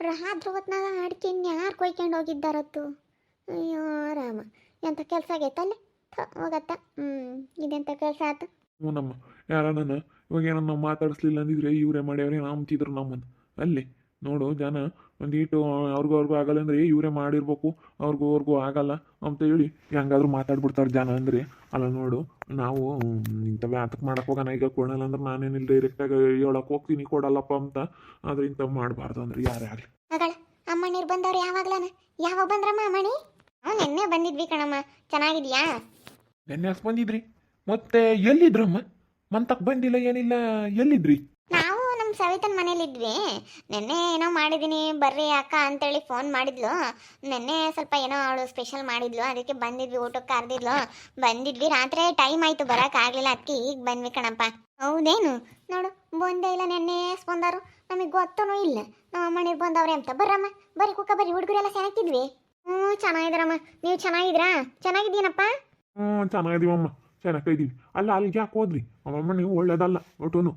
ರಾತ್ರಿ ಹೊತ್ನಾಗ ಅಡಿಕೆ ಯಾರು ಕೊಯ್ಕೊಂಡು ಹೋಗಿದ್ದಾರತ್ತು. ಅಯ್ಯೋ ರಾಮ, ಎಂಥ ಕೆಲಸ ಆಗೈತಲ್ಲ. ಹೋಗತ್ತ. ಇದೆಂಥ ಕೆಲಸ ಆಯ್ತು. ಹ್ಞೂ ನಮ್ಮ ಯಾರ ನಾನು ಇವಾಗ ಏನೋ ನಾವು ಮಾತಾಡಿಸ್ಲಿಲ್ಲ ಅಂದಿದ್ರೆ ಇವರೇ ಮಾಡ್ಯವ್ರೆ ಅಂತಿದ್ರು ನಮ್ಮನ್ನು. ಅಲ್ಲಿ ನೋಡು ಜನ ಒಂದೀಟು ಅವ್ರಿಗೂ ಆಗಲ್ಲ ಅಂದರೆ ಇವರೇ ಮಾಡಿರ್ಬೇಕು, ಅವ್ರಿಗೂ ಆಗಲ್ಲ ಅಂತ ಹೇಳಿ ಹೆಂಗಾದ್ರೂ ಮಾತಾಡ್ಬಿಡ್ತಾರೆ ಜನ ಅಂದರೆ. ಅಲ್ಲ ನೋಡು, ನಾವು ಇಂಥವು ಆತಕ್ಕೆ ಮಾಡಕ್ಕೆ ಹೋಗೋಣ. ಈಗ ಕೊಡಲ್ಲ ಅಂದ್ರೆ ನಾನೇನಿಲ್ಲ ಡೈರೆಕ್ಟಾಗಿ ಹೇಳಕ್ಕೆ ಹೋಗ್ತೀನಿ ಕೊಡಲ್ಲಪ್ಪ ಅಂತ. ಆದರೆ ಇಂಥವು ಮಾಡಬಾರ್ದು ಅಂದ್ರೆ ಯಾರೇ ಆಗಲಿ. ಮಗಳ ಅಮ್ಮನೀರು ಬಂದವ್ರು ಯಾವಾಗ್ಲನ? ಯಾವಾಗ ಬಂದ್ರಮ್ಮ ಅಮ್ಮಣಿ? ನಿನ್ನೆ ಬಂದಿದ್ವಿ ಕಣಮ್ಮ. ಚೆನ್ನಾಗಿದ್ಯಾ? ನೆನ್ನೆ ಹಸ್ ಬಂದಿದ್ರಿ, ಮತ್ತೆ ಎಲ್ಲಿದ್ರಮ್ಮ? ಮಂತಕ್ಕೆ ಬಂದಿಲ್ಲ ಏನಿಲ್ಲ, ಎಲ್ಲಿದ್ರಿ? ನಾವು ನಮ್ಮ ಸವಿತನ ಮನೇಲಿದ್ವಿ. ನಿನ್ನೆ ಏನೋ ಮಾಡಿದ್ದೀನಿ ಬರ್ರಿ ಅಕ್ಕ ಅಂತೇಳಿ ಫೋನ್ ಮಾಡಿದ್ಲು. ನಿನ್ನೆ ಸ್ವಲ್ಪ ಏನೋ ಅವಳು ಸ್ಪೆಷಲ್ ಮಾಡಿದ್ಲು, ಅದಕ್ಕೆ ಬಂದಿದ್ವಿ, ಊಟಕ್ಕೆ ಕರೆದಿದ್ಲು. ಬಂದಿದ್ವಿ, ರಾತ್ರಿ ಟೈಮ್ ಆಯಿತು, ಬರೋಕ್ಕಾಗಲಿಲ್ಲ, ಅದಕ್ಕೆ ಈಗ ಬಂದ್ವಿ ಕಣಪ್ಪ. ಹೌದೇನು? ನೋಡು, ಬಂದೇ ಇಲ್ಲ, ನೆನ್ನೆ ಬಂದರು, ನಮಗೆ ಗೊತ್ತೂ ಇಲ್ಲ ನಮ್ಮ ಅಮ್ಮನಿಗೆ ಬಂದವ್ರೆ ಅಂತ. ಬರ್ರಮ್ಮ, ಬರ್ರಿ ಕುಕ್ಕ ಬರ್ರಿ, ಹುಡುಗರೆಲ್ಲ ಚೆನ್ನಾಗಿದ್ವಿ. ಚೆನ್ನಾಗಿದ್ರಮ್ಮ. ನೀವು ಚೆನ್ನಾಗಿದ್ರಾ? ಚೆನ್ನಾಗಿದ್ದೀನಪ್ಪ. ಚೆನ್ನಾಗಿದೀವಮ್ಮ, ಚೆನ್ನಾಗಿದ್ದೀವಿ. ಅಲ್ಲ ಅಲ್ಲಿಗೆ ಯಾಕೆ ಹೋದ್ರಿ? ಅಮ್ಮಮ್ಮ ನೀವು ಒಳ್ಳೇದಲ್ಲ ಒಟ್ಟುನು.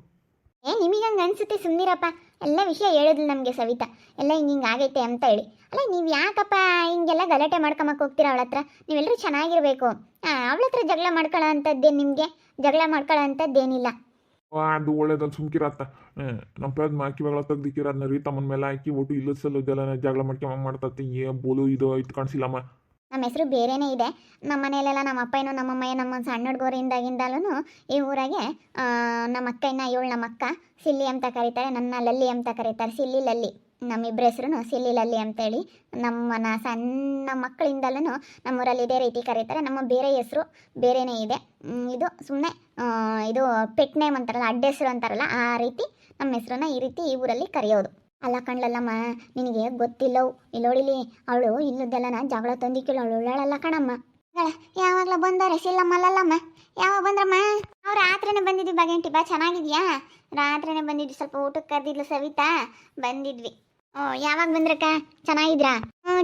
ನಿಮಗೆ ಹಂಗೆ ಅನ್ಸುತ್ತೆ, ಸುಮ್ಮನಿರಪ್ಪ. ಎಲ್ಲ ವಿಷಯ ಹೇಳಿದ್ಲು ನಮಗೆ ಸವಿತಾ, ಎಲ್ಲ ಹಿಂಗೆ ಆಗೈತೆ ಅಂತ ಹೇಳಿ. ಅಲ್ಲ ನೀವು ಯಾಕಪ್ಪ ಹಿಂಗೆಲ್ಲ ಗಲಾಟೆ ಮಾಡ್ಕೊಂಬಕ್ಕೆ ಹೋಗ್ತೀರಾ ಅವಳ ಹತ್ರ? ನೀವೆಲ್ಲರೂ ಚೆನ್ನಾಗಿರಬೇಕು. ಅವಳ ಹತ್ರ ಜಗಳ ಮಾಡ್ಕೊಳ್ಳೋ ಅಂಥದ್ದೇನು ನಿಮಗೆ? ಜಗಳ ಮಾಡ್ಕೊಳ್ಳೋ ಅಂಥದ್ದೇನಿಲ್ಲ. ಅದು ಒಳ್ಳೇದಲ್ಲಿ ಸುಮ್ಕಿರತ್ತ. ನಮ್ಮ ಪೇದ್ ಹಾಕಿವಾಗಲ ತೆಗ್ದಿಕ್ಕಿರ ಅದನ್ನ ರೀ ತಮ್ಮನ ಮೇಲೆ ಹಾಕಿ ಒಟ್ಟು ಇಲ್ಲಸಲ್ಲ ಇದೆಲ್ಲ ಜಗಳ ಮಾಡ್ತತ್ತೆ. ಬೋಲು ಇದು ಇತ್ತು ಕಾಣಿಸಿಲ್ಲಮ್ಮ. ನಮ್ಮ ಹೆಸರು ಬೇರೆನೇ ಇದೆ. ನಮ್ಮ ಮನೆಯಲ್ಲೆಲ್ಲ ನಮ್ಮ ಅಪ್ಪನೂ ನಮ್ಮಮ್ಮಯ್ಯ ನಮ್ಮ ಸಣ್ಣ ಹುಡುಗರಿಂದಾಗಿಂದಲೂ ಈ ಊರಾಗೆ ನಮ್ಮ ಅಕ್ಕಯ್ಯನ ಇವಳು ನಮ್ಮ ಅಕ್ಕ ಸಿಲ್ಲಿ ಅಂತ ಕರೀತಾರೆ, ನನ್ನ ಲಲ್ಲಿ ಅಂತ ಕರೀತಾರೆ. ಸಿಲ್ಲಿ ಲಲ್ಲಿ, ನಮ್ಮಿಬ್ಬರ ಹೆಸರು ಸಿಲ್ಲಿ ಲಲ್ಲಿ ಅಂತೇಳಿ. ನಮ್ಮನ್ನ ಸಣ್ಣ ಮಕ್ಕಳಿಂದಲೂ ನಮ್ಮೂರಲ್ಲಿ ಇದೇ ರೀತಿ ಕರೀತಾರೆ. ನಮ್ಮ ಬೇರೆ ಹೆಸರು ಬೇರೆಯೇ ಇದೆ. ಇದು ಸುಮ್ಮನೆ ಇದು ಪೆಟ್ ನೇಮ್ ಅಂತಾರಲ್ಲ, ಅಡ್ಡ ಹೆಸರು ಅಂತಾರಲ್ಲ, ಆ ರೀತಿ ನಮ್ಮ ಹೆಸರನ್ನ ಈ ರೀತಿ ಈ ಊರಲ್ಲಿ ಕರೆಯೋದು. ಅಲ್ಲ ಕಣ್ಲಲ್ಲಮ್ಮ, ನಿನಗೆ ಗೊತ್ತಿಲ್ಲವು. ಇಲ್ಲೋಡಿಲಿ, ಅವಳು ಇಲ್ಲದೆಲ್ಲನ ಜಗಳ ತಂದಿಕ್ಕಿಲ್ಲ, ಅವಳು ಉಳ್ಳಾಳಲ್ಲ ಕಣಮ್ಮ. ಯಾವಾಗಲ ಬಂದವ್ರೆ ಸಿಲ್ಲಮ್ಮಲ್ಲಮ್ಮ? ಯಾವಾಗ ಬಂದ್ರಮ್ಮ? ಅವ್ರು ರಾತ್ರಿನೇ ಬಂದಿದ್ವಿ. ಬಗೆಂಟಿ ಬಾ, ಚೆನ್ನಾಗಿದ್ಯಾ? ರಾತ್ರಿನೇ ಬಂದಿದ್ವಿ, ಸ್ವಲ್ಪ ಊಟಕ್ಕೆ ಕರೆದಿದ್ಲು ಸವಿತಾ, ಬಂದಿದ್ವಿ. ಯಾವಾಗ ಬಂದ್ರಕ್ಕ? ಚೆನ್ನಾಗಿದ್ರಾ?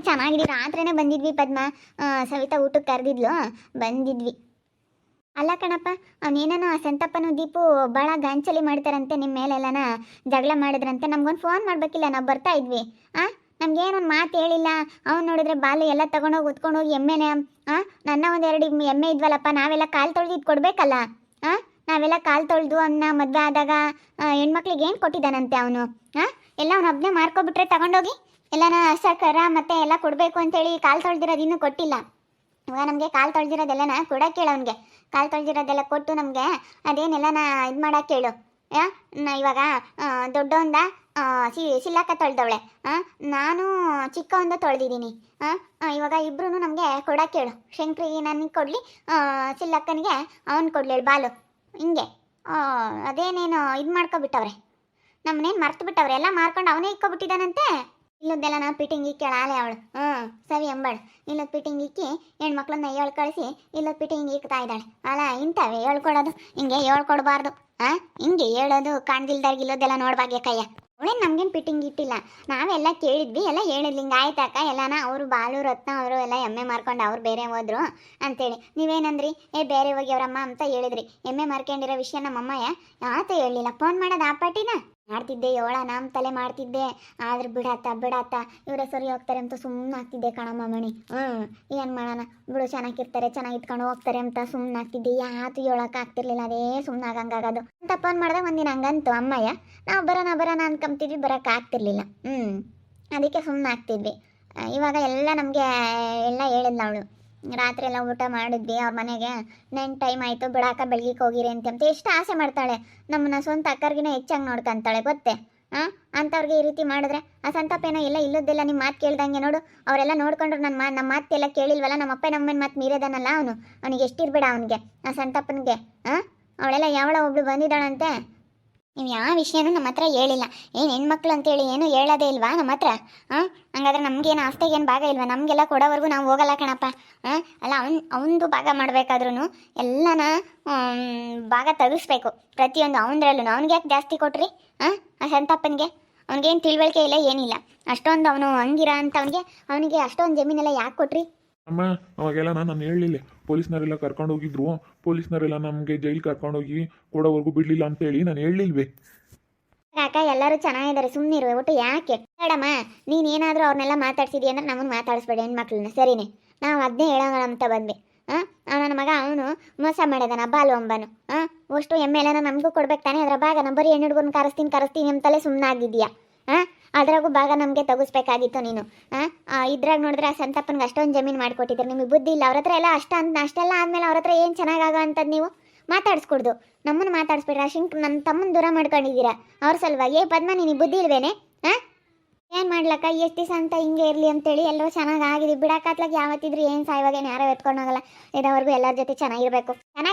ಚೆನ್ನಾಗಿದ್ವಿ, ರಾತ್ರಿನೇ ಬಂದಿದ್ವಿ ಪದ್ಮ. ಸವಿತಾ ಊಟಕ್ಕೆ ಕರೆದಿದ್ಲು, ಬಂದಿದ್ವಿ. ಅಲ್ಲ ಕಣಪ್ಪ, ಅವನೇನೋ ಸಂತಪ್ಪನು ದೀಪು ಭಾಳ ಗಾಂಚಲಿ ಮಾಡ್ತಾರಂತೆ ನಿಮ್ಮ ಮೇಲೆಲ್ಲನ, ಜಗಳ ಮಾಡಿದ್ರಂತೆ. ನಮ್ಗೊಂದು ಫೋನ್ ಮಾಡಬೇಕಿಲ್ಲ, ನಾವು ಬರ್ತಾ ಇದ್ವಿ. ನಮ್ಗೇನೊಂದು ಮಾತು ಹೇಳಿಲ್ಲ. ಅವ್ನು ನೋಡಿದ್ರೆ ಬಾಲು ಎಲ್ಲ ತೊಗೊಂಡೋಗಿ ಉತ್ಕೊಂಡೋಗಿ ಎಮ್ಮೆನೆ. ನನ್ನ ಒಂದೆರಡು ಎಮ್ಮೆ ಇದ್ವಲ್ಲಪ್ಪ, ನಾವೆಲ್ಲ ಕಾಲು ತೊಳೆದಿದ್ದು ಕೊಡಬೇಕಲ್ಲ. ನಾವೆಲ್ಲ ಕಾಲು ತೊಳೆದು ಅವನ್ನ ಮದುವೆ ಆದಾಗ ಹೆಣ್ಮಕ್ಳಿಗೆ ಏನು ಕೊಟ್ಟಿದ್ದಾನಂತೆ ಅವನು? ಎಲ್ಲ ಅವ್ನು ಒಬ್ಬನೇ ಮಾರ್ಕೊಬಿಟ್ರೆ ತಗೊಂಡೋಗಿ ಎಲ್ಲನ ಹಸಕರ ಮತ್ತು ಎಲ್ಲ ಕೊಡಬೇಕು ಅಂತೇಳಿ ಕಾಲು ತೊಳೆದಿರೋದು ಇನ್ನೂ ಕೊಟ್ಟಿಲ್ಲ. ಇವಾಗ ನಮಗೆ ಕಾಲು ತೊಳೆದಿರೋದೆಲ್ಲನ ಕೊಡೋಕೆ ಹೇಳು. ಅವನಿಗೆ ಕಾಲು ತೊಳೆದಿರೋದೆಲ್ಲ ಕೊಟ್ಟು ನಮಗೆ ಅದೇನೆಲ್ಲನ ಇದು ಮಾಡೋಕೆ ಹೇಳು. ಇವಾಗ ದೊಡ್ಡವಂದ ಸಿಲ್ಲಕ್ಕ ತೊಳೆದವಳೆ, ನಾನು ಚಿಕ್ಕವಂದ ತೊಳೆದಿದ್ದೀನಿ. ಇವಾಗ ಇಬ್ರು ನಮಗೆ ಕೊಡೋಕೆ ಹೇಳು. ಶಂಕ್ರಿಗೆ ನನಗೆ ಕೊಡಲಿ, ಸಿಲ್ಲಕ್ಕನಿಗೆ ಅವನು ಕೊಡ್ಲಿ ಬಾಲು. ಹಿಂಗೆ ಅದೇನೇನು ಇದು ಮಾಡ್ಕೊಬಿಟ್ಟವ್ರೆ, ನಮ್ಮನ್ನೇನು ಮರ್ತು ಬಿಟ್ಟವ್ರೆ. ಎಲ್ಲ ಮಾರ್ಕೊಂಡು ಅವನೇ ಇಕ್ಕೊಬಿಟ್ಟಿದ್ದಾನಂತೆ. ಇಲ್ಲದ್ದೆಲ್ಲ ನಾ ಪಿಟಿಂಗ್ ಇಕ್ಕಾಳೆ ಅವಳು. ಸವಿ ಅಂಬಾಳು ಇಲ್ಲದ ಪಿಟಿಂಗ್ ಇಕ್ಕಿ ಹೆಣ್ಮಕ್ಳನ್ನ ಕಳಿಸಿ ಇಲ್ಲದ ಪಿಟಿಂಗ್ ಇಕ್ತಾ ಇದ್ದಾಳೆ. ಅಲ್ಲ ಇಂಥವೇ ಹೇಳ್ಕೊಡೋದು, ಹಿಂಗೆ ಹೇಳ್ಕೊಡ್ಬಾರ್ದು. ಹಿಂಗೆ ಹೇಳೋದು ಕಾಣ್ದಿಲ್ದಾರ್ಗೆ ಇಲ್ಲದೆಲ್ಲ ನೋಡ್ಬಾಗ್ಯ ಕಯ್ಯ. ಅವಳೇನು ನಮ್ಗೇನು ಪಿಟಿಂಗ್ ಇಟ್ಟಿಲ್ಲ, ನಾವೆಲ್ಲ ಕೇಳಿದ್ವಿ, ಎಲ್ಲ ಹೇಳಿದ್ಲಿ ಹಿಂಗೆ ಆಯ್ತಾಕ ಎಲ್ಲನ. ಅವರು ಬಾಲು ರತ್ನ ಅವರು ಎಲ್ಲ ಎಮ್ಮೆ ಮಾರ್ಕೊಂಡು ಅವ್ರು ಬೇರೆ ಹೋದ್ರು ಅಂತೇಳಿ. ನೀವೇನಂದ್ರಿ? ಬೇರೆ ಹೋಗ್ಯವ್ರಮ್ಮ ಅಂತ ಹೇಳಿದ್ರಿ. ಎಮ್ಮೆ ಮಾರ್ಕೊಂಡಿರೋ ವಿಷಯ ನಮ್ಮಮ್ಮಯ್ಯ ಆತ ಹೇಳಲಿಲ್ಲ. ಫೋನ್ ಮಾಡೋದು ಆ ಪಾಟಿನ ಮಾಡ್ತಿದ್ದೆ, ಏಳ ನಮ್ಮ ತಲೆ ಮಾಡ್ತಿದ್ದೆ. ಆದ್ರೆ ಬಿಡಾತ ಇವರೇ ಸರಿ ಹೋಗ್ತಾರೆ ಅಂತ ಸುಮ್ಮನೆ ಆಗ್ತಿದ್ದೆ ಕಣಮ್ಮ ಮಣಿ. ಏನು ಮಾಡೋಣ ಬಿಡು, ಚೆನ್ನಾಗಿರ್ತಾರೆ, ಚೆನ್ನಾಗಿ ಇಟ್ಕೊಂಡು ಹೋಗ್ತಾರೆ ಅಂತ ಸುಮ್ಮನೆ ಆಗ್ತಿದ್ದೆ. ಯಾತು ಹೇಳೋಕೆ ಆಗ್ತಿರ್ಲಿಲ್ಲ, ಅದೇ ಸುಮ್ಮನೆ ಆಗಂಗಾಗೋದು ಅಂತ. ಫೋನ್ ಮಾಡಿದಾಗ ಒಂದಿನ ಹಂಗಂತು ಅಮ್ಮಯ್ಯ, ನಾವು ಬರೋಣ ಅನ್ಕೊಂತಿದ್ವಿ, ಬರೋಕೆ ಆಗ್ತಿರ್ಲಿಲ್ಲ. ಅದಕ್ಕೆ ಸುಮ್ಮನೆ ಆಗ್ತಿದ್ವಿ. ಇವಾಗ ಎಲ್ಲ ನಮಗೆ ಎಲ್ಲ ಹೇಳಿದ್ಲ ಅವಳು. ರಾತ್ರಿ ಎಲ್ಲ ಊಟ ಮಾಡಿದ್ವಿ ಅವ್ರ ಮನೆಗೆ. ನನ್ನ ಟೈಮ್ ಆಯಿತು ಬಿಡಾಕ, ಬೆಳಗ್ಗೆ ಹೋಗಿರಿ ಅಂತ ಎಷ್ಟು ಆಸೆ ಮಾಡ್ತಾಳೆ. ನಮ್ಮನ್ನ ಸ್ವಂತ ಅಕ್ಕರ್ಗಿನ ಹೆಚ್ಚಾಗಿ ನೋಡ್ಕೊಂತಾಳೆ ಗೊತ್ತೇ. ಅಂಥವ್ರಿಗೆ ಈ ರೀತಿ ಮಾಡಿದ್ರೆ ಆ ಸಂತಾಪೇನೋ ಎಲ್ಲ ಇಲ್ಲದ್ದೆಲ್ಲ ನಿಮ್ಮ ಮಾತು ಕೇಳ್ದಂಗೆ ನೋಡು. ಅವರೆಲ್ಲ ನೋಡ್ಕೊಂಡ್ರು ನಮ್ಮ ಮಾತೆಲ್ಲ ಕೇಳಿಲ್ವಲ್ಲ. ನಮ್ಮ ಅಪ್ಪ ನಮ್ಮನ ಮಾತು ಮೀರೇದಾನಲ್ಲ ಅವನಿಗೆ ಎಷ್ಟಿರ್ಬೇಡ ಅವನಿಗೆ, ಆ ಸಂತಾಪನಿಗೆ. ಅವಳೆಲ್ಲ ಯಾವಳ ಒಬ್ಳು ಬಂದಿದ್ದಾಳಂತೆ. ನೀವು ಯಾವ ವಿಷಯನೂ ನಮ್ಮ ಹತ್ರ ಹೇಳಿಲ್ಲ. ಏನು ಹೆಣ್ಮಕ್ಳು ಅಂತೇಳಿ ಏನು ಹೇಳೋದೇ ಇಲ್ವಾ ನಮ್ಮ ಹತ್ರ? ಹಂಗಾದ್ರೆ ನಮಗೇನು ಆಸ್ತಿಗೇನು ಭಾಗ ಇಲ್ವಾ? ನಮಗೆಲ್ಲ ಕೊಡೋವರೆಗೂ ನಾವು ಹೋಗಲ್ಲ ಕಣಪ್ಪ. ಅಲ್ಲ ಅವನದು ಭಾಗ ಮಾಡಬೇಕಾದ್ರೂ ಎಲ್ಲನ ಭಾಗ ತೆಗಿಸ್ಬೇಕು ಪ್ರತಿಯೊಂದು ಅವನದ್ರಲ್ಲೂ. ಅವ್ನಿಗೆ ಯಾಕೆ ಜಾಸ್ತಿ ಕೊಟ್ರಿ? ಆ ಸಂತಪ್ಪನಿಗೆ ಅವ್ನಿಗೇನು ತಿಳುವಳಿಕೆ ಇಲ್ಲ, ಏನಿಲ್ಲ. ಅಷ್ಟೊಂದು ಅವನು ಹಂಗಿರ ಅಂತ ಅವನಿಗೆ ಅಷ್ಟೊಂದು ಜಮೀನೆಲ್ಲ ಯಾಕೆ ಕೊಟ್ರಿ? ಅಮ್ಮ ಅವಾಗೆಲ್ಲ ನಾನು ಹೇಳಲಿಲ್ಲ. ಪೊಲೀಸ್ನವರೆಲ್ಲ ಕರ್ಕೊಂಡು ಹೋಗಿದ್ರು, ಪೊಲೀಸ್ನವರೆಲ್ಲ ನಮಗೆ ಜೈಲು ಕರ್ಕೊಂಡೋಗಿ ಕೊಡೋವರೆಗೂ ಬಿಡಲಿಲ್ಲ ಅಂತೇಳಿ ನಾನು ಹೇಳಲಿಲ್ವೇ? ಕಾಕ ಎಲ್ಲರೂ ಚೆನ್ನಾಗಿದ್ದಾರೆ, ಸುಮ್ಮನಿರುವೆ ಒಟ್ಟು ಯಾಕೆ ಮೇಡಮ್ಮ. ನೀನೇನಾದರೂ ಅವ್ರನ್ನೆಲ್ಲ ಮಾತಾಡ್ಸಿದಿ ಅಂದ್ರೆ ನಮ್ಮನ್ನು ಮಾತಾಡಿಸ್ಬೇಡಿ ಹೆಣ್ಮಕ್ಳನ್ನ, ಸರಿನೇ? ನಾವು ಅದನ್ನೇ ಹೇಳೋಣ ಅಂತ ಬಂದ್ವಿ. ನನ್ನ ಮಗ ಅವನು ಮೋಸ ಮಾಡಿದಾನ ಬಾಲು ಅಂಬನು. ಅಷ್ಟು ಎಮ್ಮೆಲೆನ ನಮಗೂ ಕೊಡ್ಬೇಕು ತಾನೇ, ಅದರ ಭಾಗ ನಮ್ಮ ಬರೀ ಹೆಣ್ಣುಡ್ಗನ ಕರೆಸ್ತೀನಿ ಅಂತಲೇ ಸುಮ್ಮನಾಗಿದ್ದೀಯಾ? ಅದ್ರಾಗೂ ಭಾಗ ನಮಗೆ ತಗಿಸ್ಬೇಕಾಗಿತ್ತು ನೀನು. ಇದ್ರಾಗ ನೋಡಿದ್ರೆ ಆ ಸಂತಪ್ಪನಿಗೆ ಅಷ್ಟೊಂದು ಜಮೀನು ಮಾಡಿಕೊಟ್ಟಿದ್ರು, ನಿಮಗೆ ಬುದ್ಧಿ ಇಲ್ಲ. ಅವ್ರ ಹತ್ರ ಎಲ್ಲ ಅಷ್ಟೆಲ್ಲ ಆದಮೇಲೆ ಅವ್ರ ಹತ್ರ ಏನು ಚೆನ್ನಾಗಾಗೋ ಅಂಥದ್ದು ನೀವು ಮಾತಾಡಿಸ್ಕೊಡ್ದು. ನಮ್ಮನ್ನು ಮಾತಾಡಿಸ್ಬಿಡ್ರ ನನ್ನ ತಮ್ಮನ ದೂರ ಮಾಡ್ಕೊಂಡಿದ್ದೀರಾ ಅವ್ರ ಸಲುವಾಗಿ. ಪದ್ಮ ನಿನಗೆ ಬುದ್ಧಿ ಇಲ್ವೇನೆ? ಏನು ಮಾಡ್ಲಕ್ಕ, ಎಷ್ಟು ದಿವಸ ಅಂತ ಹಿಂಗೆ ಇರಲಿ ಅಂತೇಳಿ ಎಲ್ಲರೂ ಚೆನ್ನಾಗಿ ಆಗಿದೆ ಬಿಡಾಕತ್ಲಾಗ. ಯಾವತ್ತಿದ್ರು ಏನು ಸಾಯುವಾಗೇನು ಯಾರೋ ಎತ್ಕೊಂಡು ಹೋಗಲ್ಲ, ಇರೋವರೆಗೂ ಎಲ್ಲರ ಜೊತೆ ಚೆನ್ನಾಗಿರ್ಬೇಕು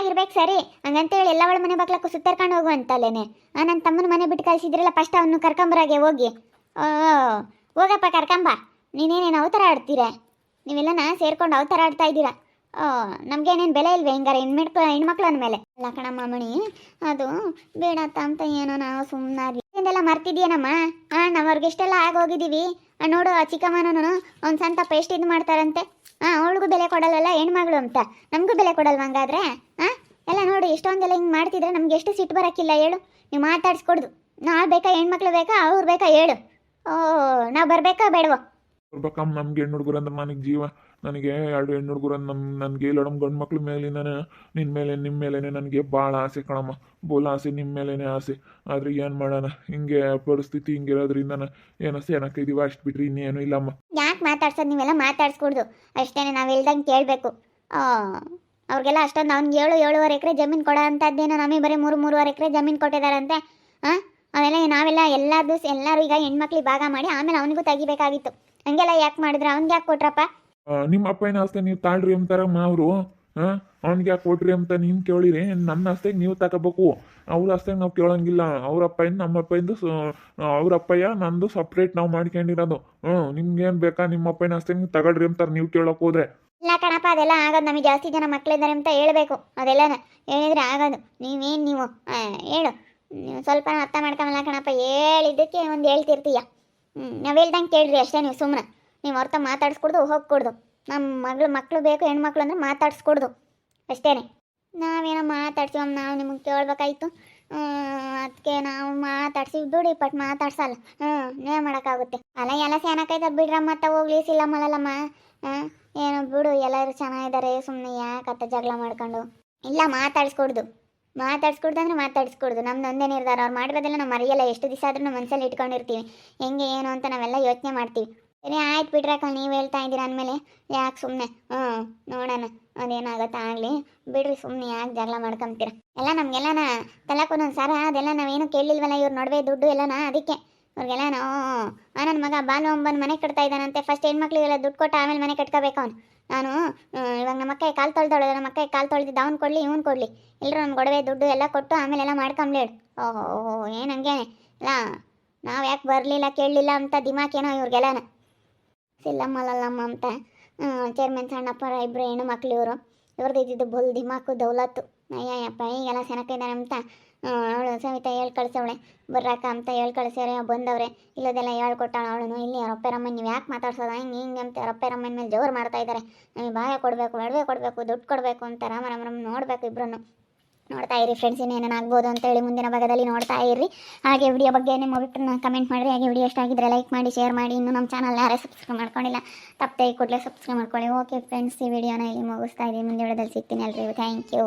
ಸರಿ ಹಂಗಂತೇಳಿ ಎಲ್ಲ ಒಳ ಮನೆ ಬಾಕ್ಲಕ್ಕೂ ಸುತ್ತರ್ಕೊಂಡು ಹೋಗು ಅಂತಲ್ಲೇನೆ. ನನ್ನ ತಮ್ಮನ ಮನೆ ಬಿಟ್ಟು ಕಳಿಸಿದ್ರಲ್ಲ, ಫಸ್ಟ್ ಅವನು ಕರ್ಕೊಂಬರಾಗೆ ಹೋಗಿ. ಹೋಗಪ್ಪ ಕರ್ಕೊಂಬ. ನೀನೇನೇನು ಅವತಾರ ಆಡ್ತೀರ? ನೀವೆಲ್ಲನ ಸೇರ್ಕೊಂಡು ಅವತಾರ ಆಡ್ತಾ ಇದ್ದೀರಾ. ನಮಗೇನೇನು ಬೆಲೆ ಇಲ್ವೇ ಹಿಂಗಾರೆ ಹೆಣ್ಮಕ್ಳು ಅಂದಮೇಲೆ? ಅಲ್ಲ ಕಣಮ್ಮ ಮಣಿ, ಅದು ಬೇಡತ್ತ ಅಂತ ಏನೋ ನಾವು ಸುಮ್ಮನಾಗಿ ಇದೆಲ್ಲ ಮರ್ತಿದ್ಯೇನಮ್ಮ. ನಾವು ಅವ್ರಿಗೆ ಇಷ್ಟೆಲ್ಲ ಆಗೋಗಿದ್ದೀವಿ. ನೋಡು ಆ ಚಿಕ್ಕಮ್ಮನೂ ಒಂದು ಸಂತಪ್ಪ ಎಷ್ಟು ಇದು ಮಾಡ್ತಾರಂತೆ. ಅವಳಿಗೂ ಬೆಲೆ ಕೊಡಲ್ಲಲ್ಲ ಹೆಣ್ಮಗಳು ಅಂತ, ನಮಗೂ ಬೆಲೆ ಕೊಡಲ್ವ ಹಂಗಾದ್ರೆ? ಎಲ್ಲ ನೋಡಿ ಎಷ್ಟೊಂದೆಲ್ಲ ಹಿಂಗೆ ಮಾಡ್ತಿದ್ರೆ ನಮ್ಗೆ ಎಷ್ಟು ಸಿಟ್ಟು ಬರೋಕ್ಕಿಲ್ಲ ಹೇಳು? ನೀವು ಮಾತಾಡ್ಸ್ಕೊಡ್ದು. ನಾವು ಬೇಕಾ ಹೆಣ್ಮಕ್ಳು ಬೇಕಾ ಅವ್ರು ಬೇಕಾ ಹೇಳು? ನಾವು ಬರಬೇಕಾ ಬೇಡವೋ? ಬರ್ಬೇಕಮ್ಮ. ನಮ್ಗೆ ಹೆಣ್ಣು ಹುಡುಗರು ಅಂದ್ರೆ ನನಗೆ ಜೀವ. ನನಗೆ 2 ಹೆಣ್ಣು ಹುಡುಗರು ನನಗೆ ಲಡಮ್ ಗಂಡು ಮಕ್ಳ ಮೇಲಿಂದ ನಿನ್ನ ಮೇಲೆ ನಿಮ್ಮ ಮೇಲೇ ನನಗೆ ಭಾಳ ಆಸೆ ಕಣಮ್ಮ. ಬೋಲ ಆಸೆ, ನಿಮ್ಮ ಮೇಲೇ ಆಸೆ. ಆದರೆ ಏನು ಮಾಡೋಣ, ಹಿಂಗೆ ಪರಿಸ್ಥಿತಿ ಹಿಂಗಿರೋದ್ರಿಂದ ಏನೋ ಸೇನಕ್ಕಿದೀವ ಅಷ್ಟು ಬಿಟ್ರಿ ಇನ್ನೇನು ಇಲ್ಲಮ್ಮ. ಯಾಕೆ ಮಾತಾಡ್ಸೋದು? ನೀವೆಲ್ಲ ಮಾತಾಡ್ಸ್ಕೊಡ್ದು ಅಷ್ಟೇ. ನಾವು ಹೇಳ್ದಂಗೆ ಕೇಳಬೇಕು. ಅವ್ರಿಗೆಲ್ಲ ಅಷ್ಟೊಂದು ಅವ್ನಿಗೆ 7-7.5 ಎಕರೆ ಜಮೀನು ಕೊಡೋ ಅಂಥದ್ದೇನೋ, ನಮಗೆ ಬರೀ 3-3.5 ಎಕರೆ ಜಮೀನು ಕೊಟ್ಟಿದ್ದಾರಂತೆ. ಅವೆಲ್ಲ ನಾವೆಲ್ಲ ಎಲ್ಲರೂ ಈಗ ಹೆಣ್ಮಕ್ಳಿಗೆ ಭಾಗ ಮಾಡಿ ಆಮೇಲೆ ಅವನಿಗೂ ತೆಗಿಬೇಕಾಗಿತ್ತು. ಹಂಗೆಲ್ಲ ಯಾಕೆ ಮಾಡಿದ್ರು? ಅವ್ನಿಗೆ ಯಾಕೆ ಕೊಟ್ರಪ್ಪ? ನಿಮ್ಮ ಅಪ್ಪನ ಆಸ್ತಿ ನೀವು ತಾಳ್ರಿ ಅಂತಾರಮ್ಮ ಅವರು. ಅವ್ನಿಗೆ ಯಾಕೆ ಕೊಟ್ರಿ ಅಂತ ನೀನು ಕೇಳಿರಿ. ನನ್ನ ಆಸ್ತಿಗೆ ನೀವು ತಗೋಬೇಕು, ಅವ್ರ ಆಸ್ತಿಗೆ ನಾವು ಕೇಳೋಂಗಿಲ್ಲ. ಅವ್ರ ಅಪ್ಪಯಿಂದ ನಮ್ಮ ಅಪ್ಪಯಿಂದ ಅವ್ರ ಅಪ್ಪಯ್ಯ ನಂದು ಸಪ್ರೇಟ್ ನಾವು ಮಾಡ್ಕೊಂಡಿರೋದು. ನಿಮ್ಗೇನು ಬೇಕಾ ನಿಮ್ಮ ಅಪ್ಪನ ಆಸ್ತಿ ನೀವು ತಗೊಳ್ರಿ ಅಂತಾರೆ ನೀವು ಕೇಳೋಕೆ ಹೋದ್ರೆ. ಇಲ್ಲ ಕಣಪ್ಪ, ಅದೆಲ್ಲ ಆಗೋದು. ನಮಗೆ ಜಾಸ್ತಿ ಜನ ಮಕ್ಕಳಿದ್ದಾರೆ ಅಂತ ಹೇಳಬೇಕು. ಅದೆಲ್ಲನ ಹೇಳಿದ್ರೆ ಆಗೋದು. ನೀವು ಹೇಳು. ಸ್ವಲ್ಪ ಅರ್ಥ ಮಾಡ್ಕೊಂಬಲ್ಲ ಕಣಪ್ಪ, ಹೇಳಿದ್ದಕ್ಕೆ ಒಂದು ಹೇಳ್ತಿರ್ತೀಯ. ನಾವು ಹೇಳ್ದಂಗೆ ಕೇಳ್ರಿ ಅಷ್ಟೇ. ನೀವು ಸುಮ್ಮನೆ ನೀವು ಹೊರ್ತ ಮಾತಾಡಿಸ್ಕೊಡ್ದು ಹೋಗ್ಕೊಡ್ದು. ನಮ್ಮ ಮಕ್ಕಳು ಬೇಕು ಹೆಣ್ಮಕ್ಳು ಅಂದರೆ ಮಾತಾಡಿಸ್ಕೊಡ್ದು ಅಷ್ಟೇ. ನಾವೇನೋ ಮಾತಾಡ್ತೀವಮ್ಮ, ನಾವು ನಿಮಗೆ ಕೇಳ್ಬೇಕಾಯ್ತು. ಅದಕ್ಕೆ ನಾವು ಮಾತಾಡ್ಸಿವಿ ಬಿಡಿ, ಪಟ್ ಮಾತಾಡ್ಸಲ್ಲ. ನೇ ಮಾಡೋಕ್ಕಾಗುತ್ತೆ. ಅಲ್ಲ ಎಲ್ಲ ಸೇನಕ್ಕೈತೆ ಬಿಡ್ರಮ್ಮ, ಮತ್ತೆ ಹೋಗ್ಲಿ ಸಿಲ್ಲ ಮಾಡಲ್ಲಮ್ಮ. ಏನೋ ಬಿಡು, ಎಲ್ಲರೂ ಚೆನ್ನಾಗಿದ್ದಾರೆ, ಸುಮ್ಮನೆ ಯಾಕತ್ತ ಜಗಳ ಮಾಡ್ಕೊಂಡು. ಇಲ್ಲ ಮಾತಾಡಿಸ್ಕೊಡ್ದು ಅಂದರೆ ಮಾತಾಡಿಸ್ಕೊಡ್ದು. ನಮ್ದು ಒಂದೇ ನಿರ್ಧಾರ. ಅವ್ರು ಮಾಡಿರೋದೆಲ್ಲ ನಾವು ಮರೆಯಲ್ಲ. ಎಷ್ಟು ದಿವಸ ಆದ್ರೂ ನಾವು ಮನಸ್ಸಲ್ಲಿ ಇಟ್ಕೊಂಡಿರ್ತೀವಿ ಹೆಂಗೆ ಏನು ಅಂತ ನಾವೆಲ್ಲ ಯೋಚನೆ ಮಾಡ್ತೀವಿ. ಸರಿ ಆಯ್ತು ಬಿಡ್ರಕ್ಕ, ನೀವು ಹೇಳ್ತಾ ಇದ್ದೀರಾ ಅಂದಮೇಲೆ ಯಾಕೆ ಸುಮ್ಮನೆ ನೋಡೋಣ ಅದೇನಾಗತ್ತೆ ಆಗಲಿ ಬಿಡ್ರಿ. ಸುಮ್ಮನೆ ಯಾಕೆ ಜಗಳ ಮಾಡ್ಕೊಂತೀರ? ಎಲ್ಲ ನಮಗೆಲ್ಲನ ತಲಕೊಂದೊಂದು ಸಾರ ಅದೆಲ್ಲ ನಾವೇನು ಕೇಳಲಿಲ್ವಲ್ಲ. ಇವ್ರು ನೋಡ್ವೆ ದುಡ್ಡು ಎಲ್ಲನ, ಅದಕ್ಕೆ ಅವ್ರಿಗೆಲ್ಲ ನನ್ನ ಮಗ ಬಾಲು ಅಂಬನ್ ಮನೆ ಕಟ್ತಾ ಇದ್ದಾನಂತೆ. ಫಸ್ಟ್ ಹೆಣ್ಮಕ್ಳಿಗೆಲ್ಲ ದುಡ್ಡು ಕೊಟ್ಟು ಆಮೇಲೆ ಮನೆ ಕಟ್ಕೋಬೇಕು ಅವನು. ನಾನು ಇವಾಗ ನಮ್ಮ ಅಕ್ಕ ಕಾಲು ತೊಳ್ದವಳು, ನಮ್ಮ ಅಕ್ಕ ಕಾಲು ತೊಳೆದಿದ್ದು ಅವ್ನು ಕೊಡಲಿ ಇವ್ನು ಕೊಡಲಿ, ಎಲ್ಲರೂ ನಮ್ಮ ಗೊಡವೆ ದುಡ್ಡು ಎಲ್ಲ ಕೊಟ್ಟು ಆಮೇಲೆಲ್ಲ ಮಾಡ್ಕೊಂಬ್ಲೇಳು. ಓಹೋ ಏನು ಹಂಗೇನೆ ಇಲ್ಲ. ನಾವು ಯಾಕೆ ಬರಲಿಲ್ಲ ಕೇಳಲಿಲ್ಲ ಅಂತ ದಿಮಾಕೇನೋ ಇವ್ರಿಗೆಲ್ಲನ. ಸಿಲ್ಲಮ್ಮಲ್ಲಮ್ಮ ಅಂತ ಚೇರ್ಮನ್ ಸಣ್ಣಪ್ಪರ ಇಬ್ಬರು ಹೆಣ್ಣು ಮಕ್ಳು ಇವ್ರದ್ದು ಇದ್ದಿದ್ದು ಬುಲ್ ದಿಮಾಕು ದೌಲತ್ತು. ಅಯ್ಯಪ್ಪ ಈಗೆಲ್ಲ ಸೆನಕಿದ್ದಾರೆ ಅಂತ ಅವಳು ಸವಿತಾ ಹೇಳಿ ಕಳಿಸವಳೆ. ಬರ್ರಾಕ ಅಂತ ಹೇಳಿ ಕಳಿಸ್ಯಾರೆ, ಬಂದವ್ರೆ. ಇಲ್ಲದೆಲ್ಲ ಹೇಳ್ಕೊಟ್ಟಾಳ ಅವಳು. ಇಲ್ಲಿ ರೊಪ್ಪೆರಮ್ಮನ ನೀವು ಯಾಕೆ ಮಾತಾಡ್ಸೋದ ಹಿಂಗೆ ಅಂತ ರೊಪ್ಪೆರಮ್ಮನ ಮೇಲೆ ಜೋರು ಮಾಡ್ತಾ ಇದ್ದಾರೆ. ನಮಗೆ ಬಾಯ ಕೊಡಬೇಕು, ಒಡವೆ ಕೊಡಬೇಕು, ದುಡ್ಡು ಕೊಡಬೇಕು ಅಂತ ರಾಮರಾಮ ನೋಡಬೇಕು. ಇಬ್ಬರು ನೋಡ್ತಾ ಇರಿ ಫ್ರೆಂಡ್ಸ್, ಇನ್ನೇನಾಗ್ಬೋದು ಅಂತೇಳಿ ಮುಂದಿನ ಭಾಗದಲ್ಲಿ ನೋಡ್ತಾ ಇರ್ರಿ. ಹಾಗೆ ವಿಡಿಯೋ ಬಗ್ಗೆ ನಿಮ್ಮ ಅಭಿಪ್ರಾಯ ಕಮೆಂಟ್ ಮಾಡಿರಿ. ಹಾಗೆ ವಿಡಿಯೋ ಇಷ್ಟ ಆಗಿದ್ರೆ ಲೈಕ್ ಮಾಡಿ, ಶೇರ್ ಮಾಡಿ. ಇನ್ನೂ ನಮ್ಮ ಚಾನಲ್ ಯಾರೇ ಸಬ್ಸ್ಕ್ರೈಬ್ ಮಾಡ್ಕೊಂಡಿಲ್ಲ ತಪ್ಪದೆ ಕೂಡಲೇ ಸಬ್ಸ್ಕ್ರೈಬ್ ಮಾಡ್ಕೊಳ್ಳಿ. ಓಕೆ ಫ್ರೆಂಡ್ಸ್, ಈ ವಿಡಿಯೋನ ಇಲ್ಲಿ ಮುಗಿಸ್ತಾ ಇದ್ದೀನಿ. ಮುಂದೆ ವಿಡಿಯೋದಲ್ಲಿ ಸಿಗ್ತೀನಿ ಅಲ್ರಿ. Thank you.